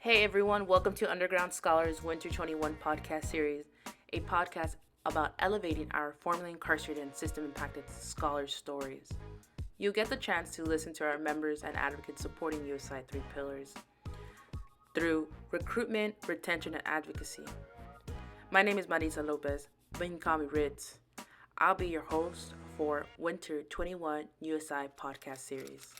Hey everyone, welcome to Underground Scholars Winter 21 podcast series, a podcast about elevating our formerly incarcerated and system impacted scholars' stories. You'll get the chance to listen to our members and advocates supporting USI 3 pillars through recruitment, retention, and advocacy. My name is Marisa Lopez, but you can call me Ritz. I'll be your host for Winter 21 USI podcast series.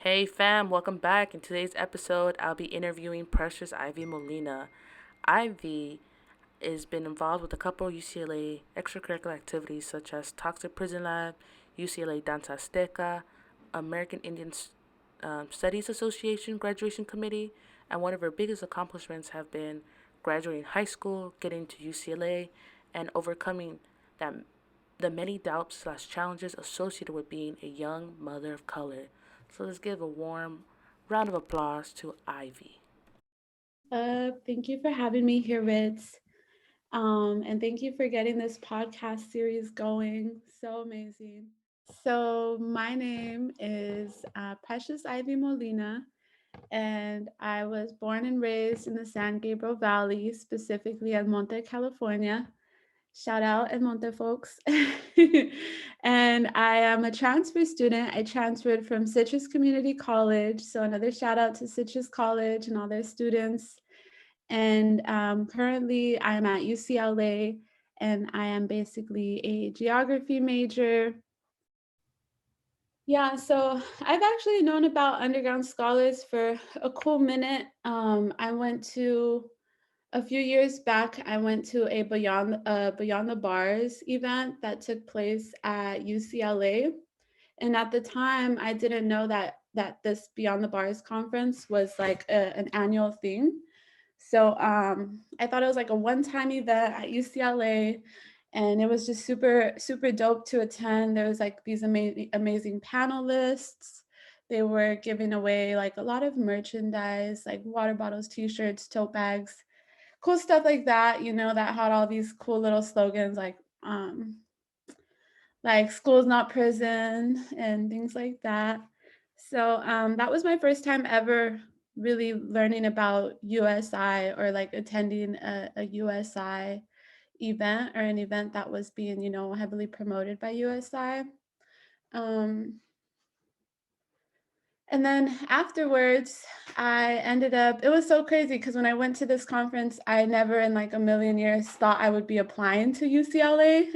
Hey fam, welcome back. In today's episode, I'll be interviewing Precious Ivy Molina. Ivy has been involved with a couple UCLA extracurricular activities such as Toxic Prison Lab, UCLA Danza Azteca, American Indian Studies Association Graduation Committee, and one of her biggest accomplishments have been graduating high school, getting to UCLA, and overcoming the many doubts/challenges associated with being a young mother of color. So let's give a warm round of applause to Ivy. Thank you for having me here, Ritz. And thank you for getting this podcast series going. So amazing. So, my name is Precious Ivy Molina, and I was born and raised in the San Gabriel Valley, specifically El Monte, California. Shout out El Monte, folks. And I am a transfer student. I transferred from Citrus Community College. So, another shout out to Citrus College and all their students. And currently, I'm at UCLA, and I am basically a geography major. Yeah, so I've actually known about underground scholars for a cool minute. I went to a few years back. I went to a Beyond the Bars event that took place at UCLA, and at the time, I didn't know that this Beyond the Bars conference was like an annual thing. So I thought it was like a one-time event at UCLA, and it was just super dope to attend. There was like these amazing panelists. They were giving away like a lot of merchandise, like water bottles, t-shirts, tote bags, cool stuff like that. That had all these cool little slogans like school's not prison and things like that. So that was my first time ever really learning about USI or like attending a USI event or an event that was being, heavily promoted by USI. Um, and then afterwards, it was so crazy because when I went to this conference, I never in like a million years thought I would be applying to UCLA.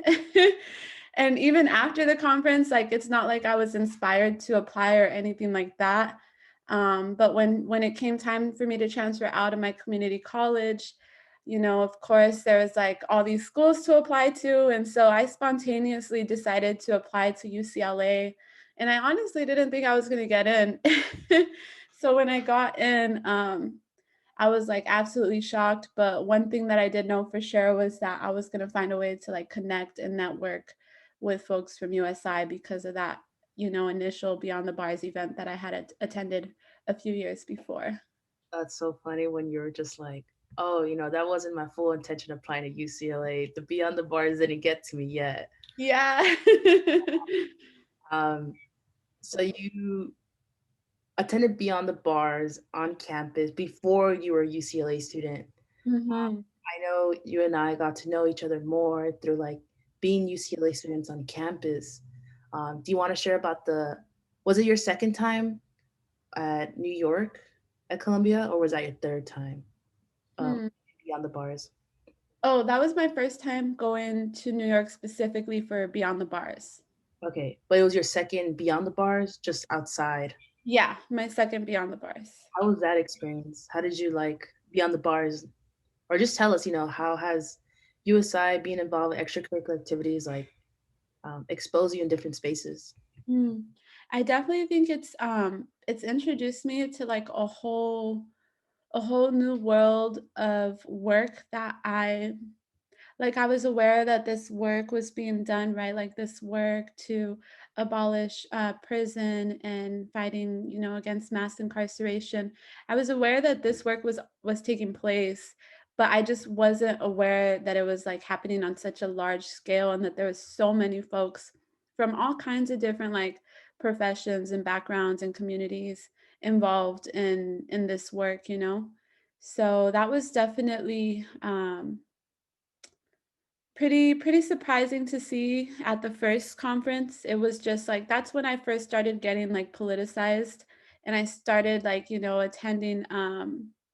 And even after the conference, like it's not like I was inspired to apply or anything like that. But when it came time for me to transfer out of my community college, of course, there was like all these schools to apply to. And so I spontaneously decided to apply to UCLA, and I honestly didn't think I was going to get in. So when I got in, I was like absolutely shocked. But one thing that I did know for sure was that I was going to find a way to like connect and network with folks from USI because of that, initial Beyond the Bars event that I had attended a few years before. That's so funny when you're just like, oh, that wasn't my full intention of applying to UCLA. The Beyond the Bars didn't get to me yet. Yeah. Um, so you attended Beyond the Bars on campus before you were a UCLA student. Hmm. I know you and I got to know each other more through like being UCLA students on campus. Do you want to share about was it your second time at New York at Columbia, or was that your third time um, Hmm. Beyond the Bars? Oh, that was my first time going to New York specifically for Beyond the Bars. Okay, but it was your second Beyond the Bars, just outside. Yeah, my second Beyond the Bars. How was that experience? How did you like Beyond the Bars? Or just tell us, how has USI being involved in extracurricular activities like expose you in different spaces? Mm. I definitely think it's introduced me to like a whole new world of work that I was aware that this work was being done, right? Like this work to abolish prison and fighting, against mass incarceration. I was aware that this work was taking place, but I just wasn't aware that it was like happening on such a large scale and that there was so many folks from all kinds of different like professions and backgrounds and communities involved in this work, you know. So that was definitely pretty surprising to see at the first conference. It was just like that's when I first started getting like politicized, and I started like, you know, attending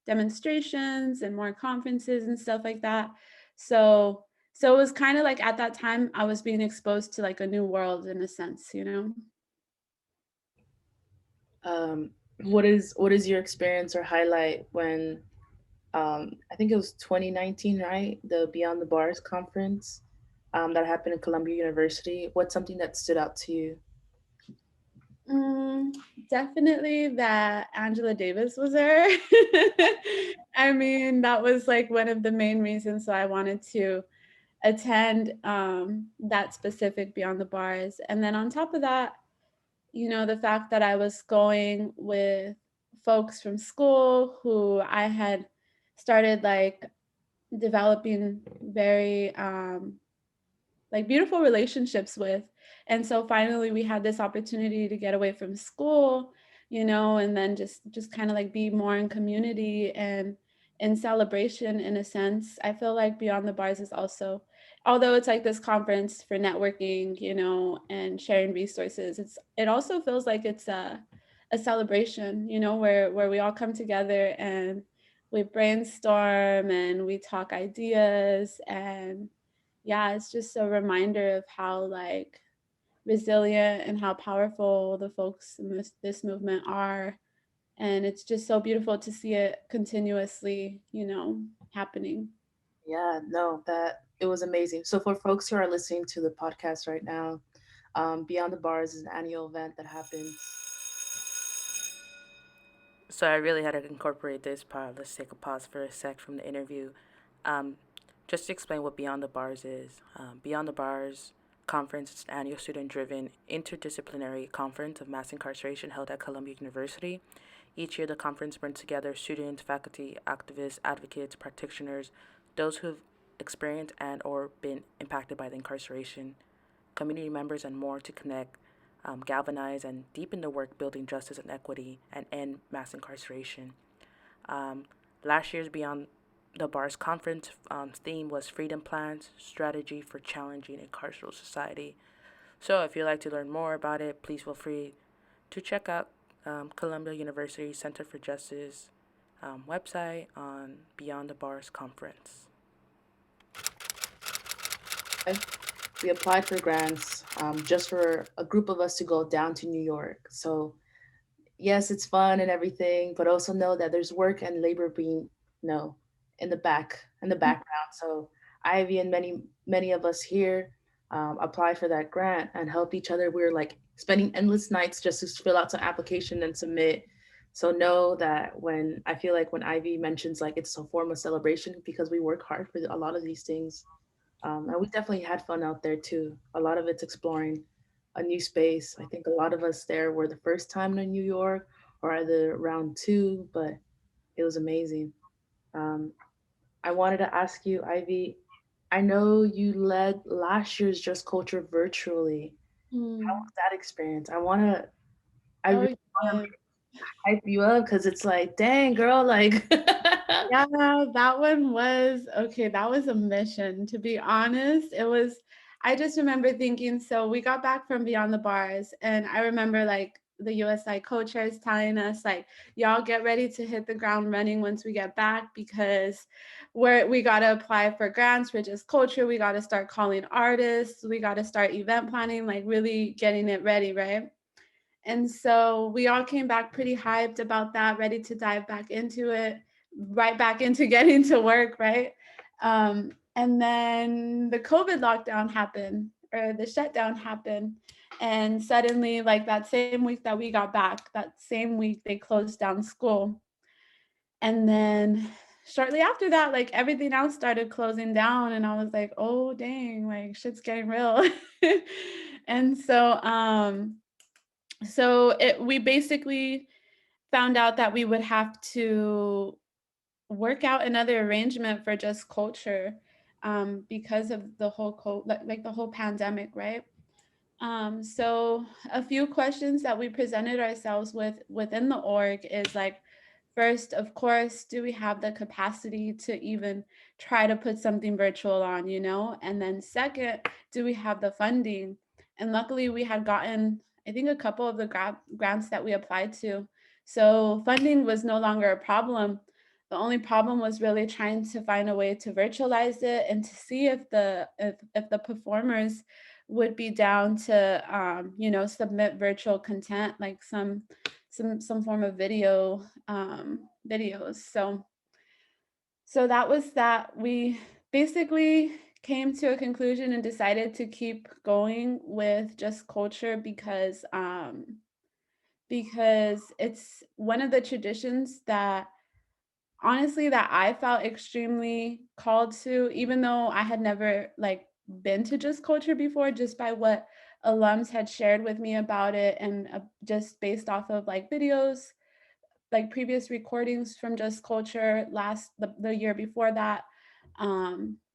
demonstrations and more conferences and stuff like that. So so it was kind of like at that time I was being exposed to like a new world in a sense, you know. What is your experience or highlight when I think it was 2019, right? The Beyond the Bars conference that happened in Columbia University. What's something that stood out to you? Mm, definitely that Angela Davis was there. I mean, that was like one of the main reasons why I wanted to attend that specific Beyond the Bars. And then on top of that, you know, the fact that I was going with folks from school who I had started like developing very like beautiful relationships with. And so finally we had this opportunity to get away from school, you know, and then just kind of like be more in community and in celebration in a sense. I feel like Beyond the Bars is also, although it's like this conference for networking, you know, and sharing resources, it also feels like it's a celebration, you know, where we all come together and we brainstorm and we talk ideas. And yeah, it's just a reminder of how like resilient and how powerful the folks in this movement are. And it's just so beautiful to see it continuously, you know, happening. Yeah, no, that it was amazing. So for folks who are listening to the podcast right now, Beyond the Bars is an annual event that happens. So I really had to incorporate this part. Let's take a pause for a sec from the interview. Um, just to explain what Beyond the Bars is. Beyond the Bars conference is an annual student-driven interdisciplinary conference of mass incarceration held at Columbia University. Each year, the conference brings together students, faculty, activists, advocates, practitioners, those who have experienced and or been impacted by the incarceration, community members, and more to connect, galvanize, and deepen the work building justice and equity and end mass incarceration. Um, Last year's Beyond the Bars conference theme was Freedom Plans, Strategy for Challenging a Carceral Society. So if you'd like to learn more about it, please feel free to check out Columbia University Center for Justice website on Beyond the Bars conference. We applied for grants just for a group of us to go down to New York. So yes, it's fun and everything, but also know that there's work and labor being in the background. So Ivy and many of us here apply for that grant and help each other. We're like spending endless nights just to fill out some application and submit. So know that when I feel like when Ivy mentions like it's a form of celebration because we work hard for a lot of these things. And we definitely had fun out there too. A lot of it's exploring a new space. I think a lot of us there were the first time in New York or either round two, but it was amazing. Um, I wanted to ask you, Ivy, I know you led last year's Just Culture virtually. How Hmm. was that experience? I Oh, really want yeah. to hype you up because it's like, dang, girl, like, Yeah, that one was okay. That was a mission, to be honest. It was, I just remember thinking, so we got back from Beyond the Bars, and I remember like the USI co chairs telling us, like, y'all get ready to hit the ground running once we get back because we got to apply for grants for Just Culture. We got to start calling artists. We got to start event planning, like, really getting it ready, right? And so we all came back pretty hyped about that, ready to dive back into it, right back into getting to work, right? And then the COVID lockdown happened, or the shutdown happened. And suddenly, like that same week that we got back, that same week they closed down school. And then shortly after that, like everything else started closing down. And I was like, oh, dang, like shit's getting real. And so we basically found out that we would have to work out another arrangement for Just Culture because of the whole like the whole pandemic, right? So a few questions that we presented ourselves with within the org is like, first, of course, do we have the capacity to even try to put something virtual on, you know? And then second, do we have the funding? And luckily we had gotten, I think, a couple of the grants that we applied to. So funding was no longer a problem. The only problem was really trying to find a way to virtualize it and to see if the performers would be down to submit virtual content like some form of videos. So that was that. We basically came to a conclusion and decided to keep going with just culture because it's one of the traditions that honestly that I felt extremely called to, even though I had never like been to Just Culture before, just by what alums had shared with me about it, and just based off of like videos, like previous recordings from Just Culture the year before that.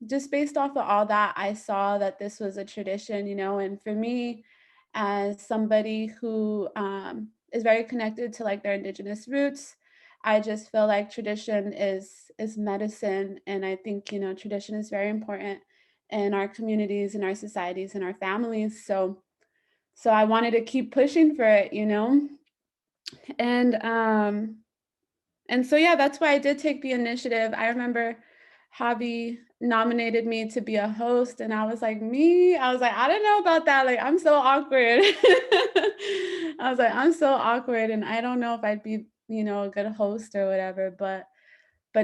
Just based off of all that, I saw that this was a tradition, you know, and for me, as somebody who is very connected to like their indigenous roots, I just feel like tradition is medicine, and I think tradition is very important in our communities, in our societies, in our families. So I wanted to keep pushing for it, and and so, yeah, that's why I did take the initiative. I remember Javi nominated me to be a host, and I was like, me? I was like, I don't know about that. Like, I'm so awkward. I was like, I'm so awkward, and I don't know if I'd be, a good host or whatever. But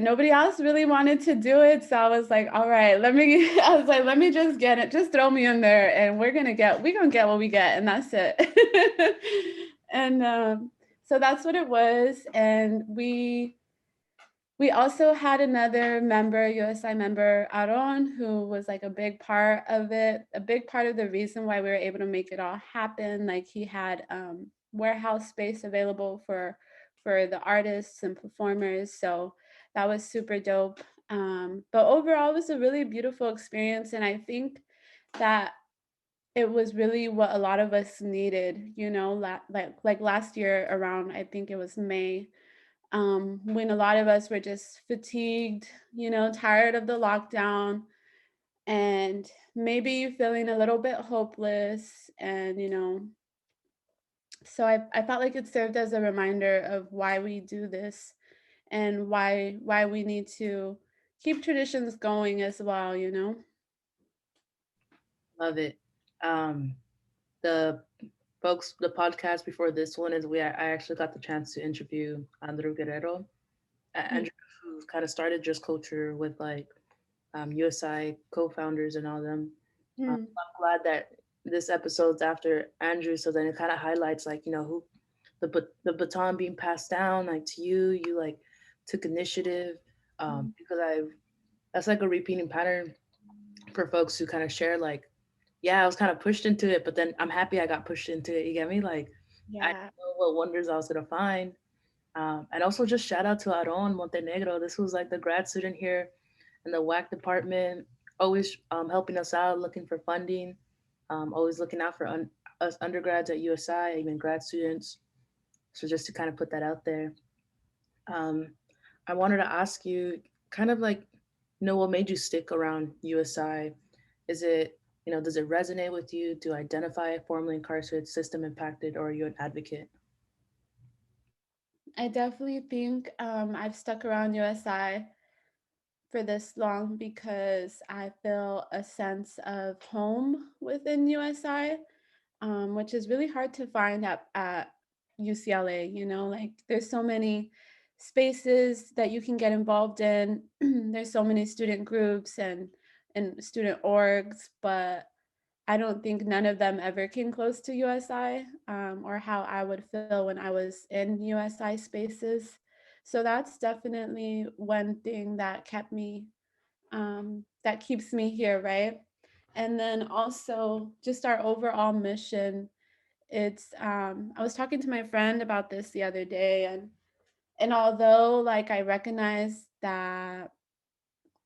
nobody else really wanted to do it. So I was like, all right, I was like, let me just get it. Just throw me in there, and we're gonna get what we get, and that's it. And so that's what it was. And we also had another member, USI member, Aaron, who was like a big part of it, a big part of the reason why we were able to make it all happen. Like he had warehouse space available for the artists and performers. So that was super dope. But overall, it was a really beautiful experience. And I think that it was really what a lot of us needed, like last year around, I think it was May, when a lot of us were just fatigued, tired of the lockdown, and maybe feeling a little bit hopeless. And, so I felt like it served as a reminder of why we do this and why we need to keep traditions going as well. Love it. Um, the the podcast before this one is I actually got the chance to interview Andrew Guerrero. Mm, Andrew, who kind of started Just Culture with like USI co-founders and all them. mm, I'm glad that this episode's after Andrew, so then it kind of highlights like who the baton being passed down like to you. You like took initiative, mm. because I've that's like a repeating pattern for folks who kind of share like, yeah, I was kind of pushed into it, but then I'm happy I got pushed into it. You get me? Like I didn't Yeah. know what wonders I was gonna find. And also just shout out to Aron Montenegro. This was like the grad student here in the WAC department, always helping us out, looking for funding, always looking out for us undergrads at USI, even grad students. So just to kind of put that out there, um, I wanted to ask you, kind of like, what made you stick around USI? Is it, does it resonate with you? Do you identify formerly incarcerated, system impacted, or are you an advocate? I definitely think I've stuck around USI for this long because I feel a sense of home within USI, which is really hard to find at UCLA. Like there's so many spaces that you can get involved in. There's so many student groups and student orgs, but I don't think none of them ever came close to USI, or how I would feel when I was in USI spaces. So that's definitely one thing that that keeps me here, right? And then also just our overall mission. I was talking to my friend about this the other day, and although like I recognize that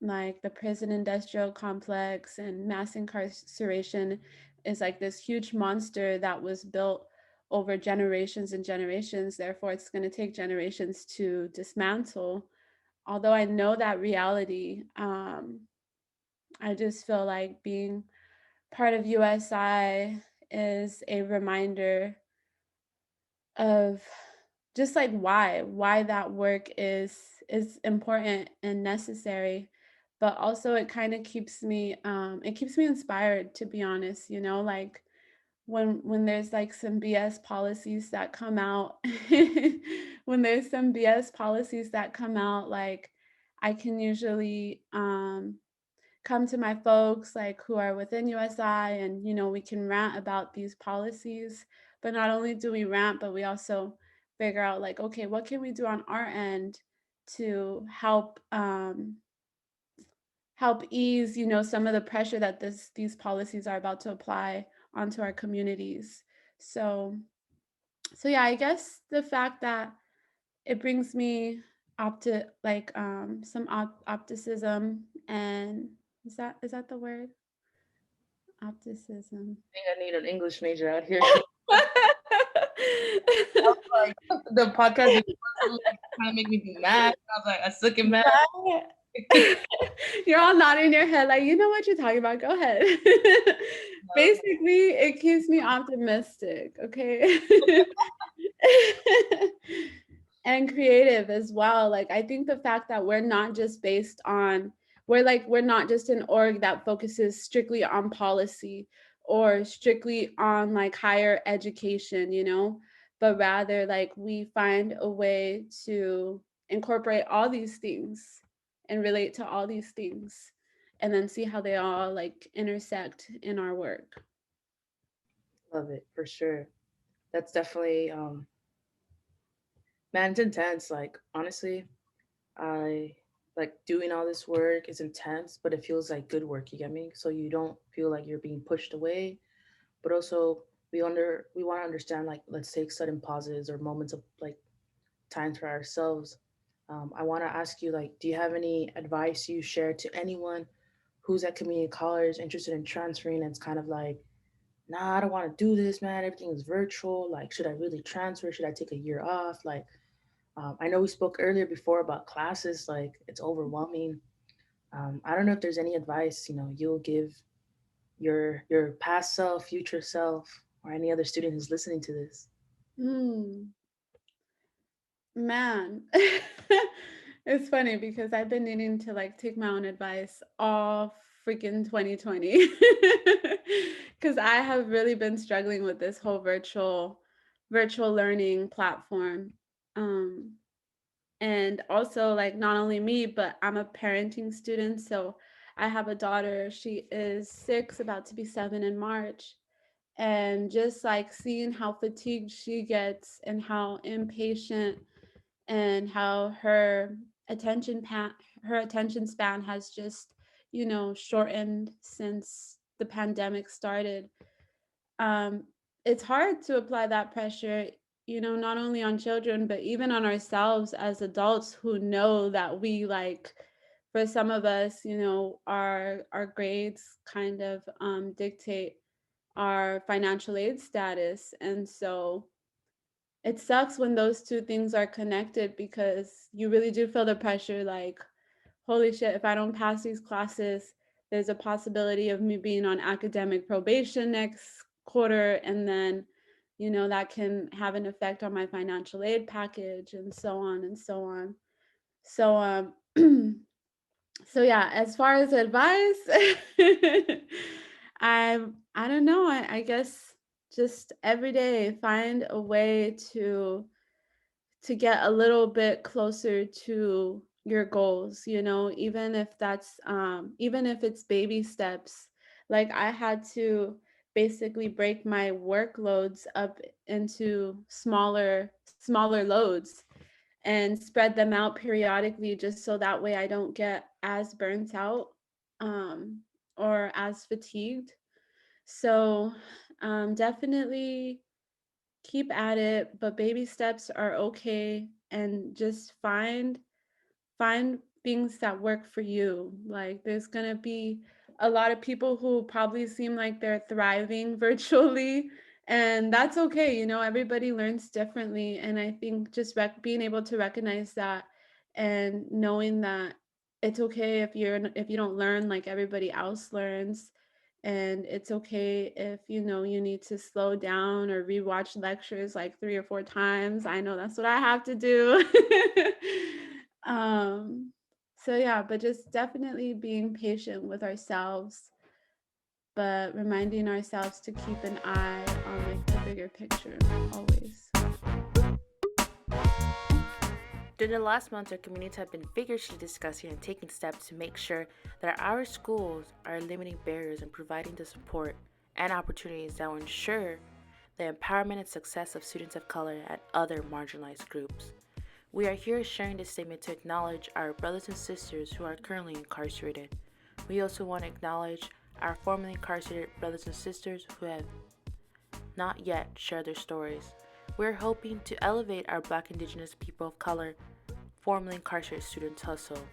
like the prison industrial complex and mass incarceration is like this huge monster that was built over generations and generations. Therefore, it's going to take generations to dismantle. Although I know that reality, I just feel like being part of USI is a reminder of just like why that work is important and necessary, but also it kind of keeps me it keeps me inspired, to be honest, you know, like when there's like some BS policies that come out when there's some BS policies that come out, like I can usually come to my folks like who are within USI, and you know, we can rant about these policies. But not only do we rant, but we also figure out like, okay, what can we do on our end to help ease, you know, some of the pressure that these policies are about to apply onto our communities. So yeah, I guess the fact that it brings me some opticism, and is that the word? Opticism. I think I need an English major out here. Right. Like the podcast before, someone like trying to make me be mad. I was like, I suck it, mad. You're all nodding your head like, you know what you're talking about. Go ahead. Basically, it keeps me optimistic, okay? And creative as well. Like I think the fact that we're not just based on we're not just an org that focuses strictly on policy or strictly on like higher education, you know, but rather like we find a way to incorporate all these things and relate to all these things and then see how they all like intersect in our work. Love it for sure. That's definitely man, it's intense. Like honestly, I like doing all this work is intense, but it feels like good work. You get me? So you don't feel like you're being pushed away, but also we want to understand like let's take sudden pauses or moments of like time for ourselves. I want to ask you like, do you have any advice you share to anyone who's at community college interested in transferring and it's kind of like, nah, I don't want to do this, man. Everything is virtual. Like, should I really transfer? Should I take a year off? Like, I know we spoke earlier before about classes. Like, it's overwhelming. I don't know if there's any advice you'll give your past self, future self, or any other student who's listening to this. Hmm. Man, it's funny because I've been needing to like take my own advice all freaking 2020 because I have really been struggling with this whole virtual learning platform. Um, and also like not only me, but I'm a parenting student, so I have a daughter. She is 6, about to be 7 in March. And just like seeing how fatigued she gets and how impatient and how her attention span has just, you know, shortened since the pandemic started. um it's hard to apply that pressure, you know, not only on children but even on ourselves as adults who know that we like, for some of us, you know, our grades kind of dictate our financial aid status. And so it sucks when those two things are connected because you really do feel the pressure like, holy shit, if I don't pass these classes, there's a possibility of me being on academic probation next quarter. And then, you know, that can have an effect on my financial aid package and so on and so on. So, so yeah, as far as advice, I don't know. I guess just every day find a way to get a little bit closer to your goals, you know, even if that's even if it's baby steps. Like I had to basically break my workloads up into smaller loads and spread them out periodically just so that way I don't get as burnt out um or as fatigued. So definitely keep at it, but baby steps are okay, and just find things that work for you. Like there's going to be a lot of people who probably seem like they're thriving virtually, and that's okay. You know, everybody learns differently, and I think just being able to recognize that and knowing that it's okay if you don't learn like everybody else learns, and it's okay if you know you need to slow down or rewatch lectures like 3 or 4 times. I know that's what I have to do. um so yeah, but just definitely being patient with ourselves, but reminding ourselves to keep an eye on like the bigger picture always. During the last months, our communities have been vigorously discussing and taking steps to make sure that our schools are eliminating barriers and providing the support and opportunities that will ensure the empowerment and success of students of color and other marginalized groups. We are here sharing this statement to acknowledge our brothers and sisters who are currently incarcerated. We also want to acknowledge our formerly incarcerated brothers and sisters who have not yet shared their stories. We're hoping to elevate our Black, Indigenous, people of color, formerly incarcerated students hustle.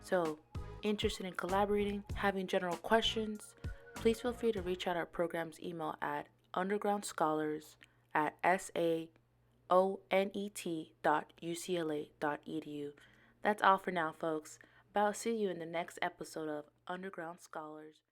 So, interested in collaborating, having general questions, please feel free to reach out our program's email at undergroundscholars@saonet.ucla.edu. That's all for now, folks. But I'll see you in the next episode of Underground Scholars.